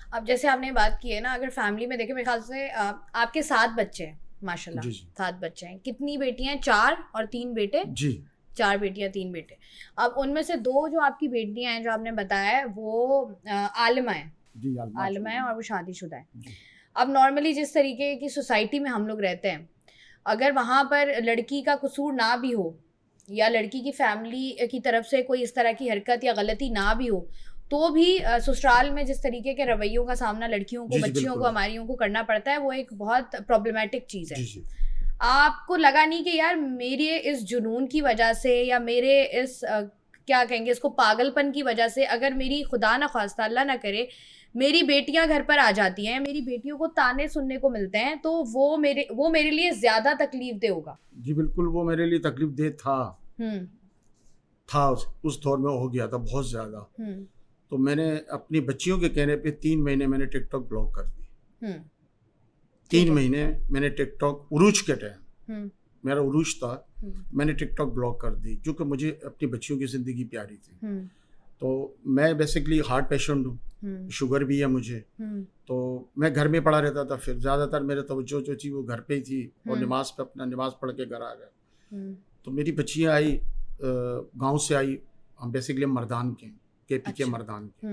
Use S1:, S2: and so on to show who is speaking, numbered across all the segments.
S1: اب جیسے آپ نے بات کی ہے نا, اگر فیملی میں دیکھیں, میرے خیال سے آپ کے 7 بچے ہیں ماشاء اللہ, 7 بچے ہیں. کتنی بیٹیاں ہیں؟ 4 اور 3 بیٹے.
S2: جی
S1: 4 بیٹیاں 3 بیٹے. اب ان میں سے 2 جو آپ کی بیٹیاں ہیں جو آپ نے بتایا ہے وہ عالمہ ہیں.
S2: جی
S1: عالمہ ہیں اور وہ شادی شدہ ہیں. اب نارملی جس طریقے کی سوسائٹی میں ہم لوگ رہتے ہیں, اگر وہاں پر لڑکی کا قصور نہ بھی ہو یا لڑکی کی فیملی کی طرف سے کوئی اس طرح کی حرکت یا غلطی نہ بھی ہو, تو بھی سسرال میں جس طریقے کے رویوں کا سامنا لڑکیوں کو, بچیوں کو, ہماریوں کو کرنا پڑتا ہے, وہ ایک بہت پرابلمٹک چیز ہے. آپ کو لگا نہیں کہ یار میرے اس جنون کی وجہ سے یا میرے اس کیا کہیں گے اس کو پاگل پن کی وجہ سے اگر میری خدا نہ خواستہ اللہ نہ کرے میری بیٹیاں گھر پر آ جاتی ہیں, میری بیٹیوں کو تانے سننے کو ملتے ہیں, تو وہ میرے لیے زیادہ تکلیف دہ ہوگا؟
S2: جی بالکل, وہ میرے لیے تکلیف دہ تھا اس دور میں, ہو گیا تھا بہت زیادہ. تو میں نے اپنی بچیوں کے کہنے پہ 3 مہینے میں نے ٹک ٹاک بلاک کر دی. 3 مہینے میں نے ٹک ٹاک عروج کے ٹائم, میرا عروج تھا, میں نے ٹک ٹاک بلاک کر دی کیونکہ مجھے اپنی بچیوں کی زندگی پیاری تھی. تو میں بیسکلی ہارٹ پیشنٹ ہوں, شوگر بھی ہے مجھے, تو میں گھر میں پڑا رہتا تھا. پھر زیادہ تر میرے توجہ جو تھی وہ گھر پہ ہی تھی, اور نماز پہ اپنا نماز پڑھ کے گھر آ گیا. تو میری بچیاں آئی, گاؤں سے آئی, ہم بیسکلی مردان کے پی کے مردان کے,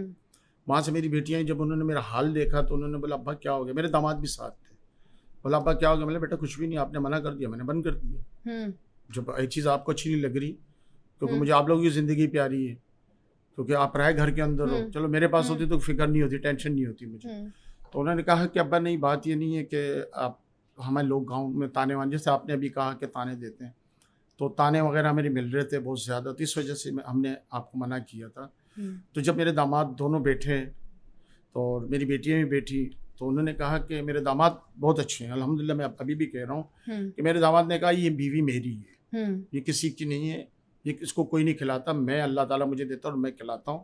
S2: وہاں سے میری بیٹیاں جب انہوں نے میرا حال دیکھا تو انہوں نے بولا ابا کیا ہو گیا. میرے داماد بھی ساتھ تھے. بولا ابا کیا ہو گیا؟ میں نے بیٹا کچھ بھی نہیں, آپ نے منع کر دیا, میں نے بند کر دیا. جب ایک چیز آپ کو اچھی نہیں لگ رہی, کیونکہ مجھے آپ لوگوں کی زندگی پیاری ہے, کیونکہ آپ رائے گھر کے اندر ہو, چلو میرے پاس ہوتی تو فکر نہیں ہوتی, ٹینشن نہیں ہوتی مجھے. تو انہوں نے کہا کہ ابا نہیں, بات یہ نہیں ہے کہ آپ ہمارے لوگ گاؤں میں تانے وان, جیسے آپ نے ابھی کہا کہ تانے دیتے ہیں, تو تانے وغیرہ میرے مل رہے تھے بہت زیادہ, تو اس وجہ سے ہم نے آپ کو منع کیا تھا. تو جب میرے داماد دونوں بیٹھے تو میری بیٹیاں بھی بیٹھی, تو انہوں نے کہا کہ میرے داماد بہت اچھے ہیں الحمدللہ. میں ابھی بھی کہہ رہا ہوں کہ میرے داماد نے کہا یہ بیوی میری ہے, یہ کسی کی نہیں ہے, یہ اس کو کوئی نہیں کھلاتا, میں اللہ تعالیٰ مجھے دیتا اور میں کھلاتا ہوں.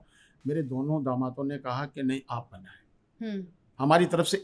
S2: میرے دونوں دامادوں نے کہا کہ نہیں آپ بنائیں, ہماری طرف سے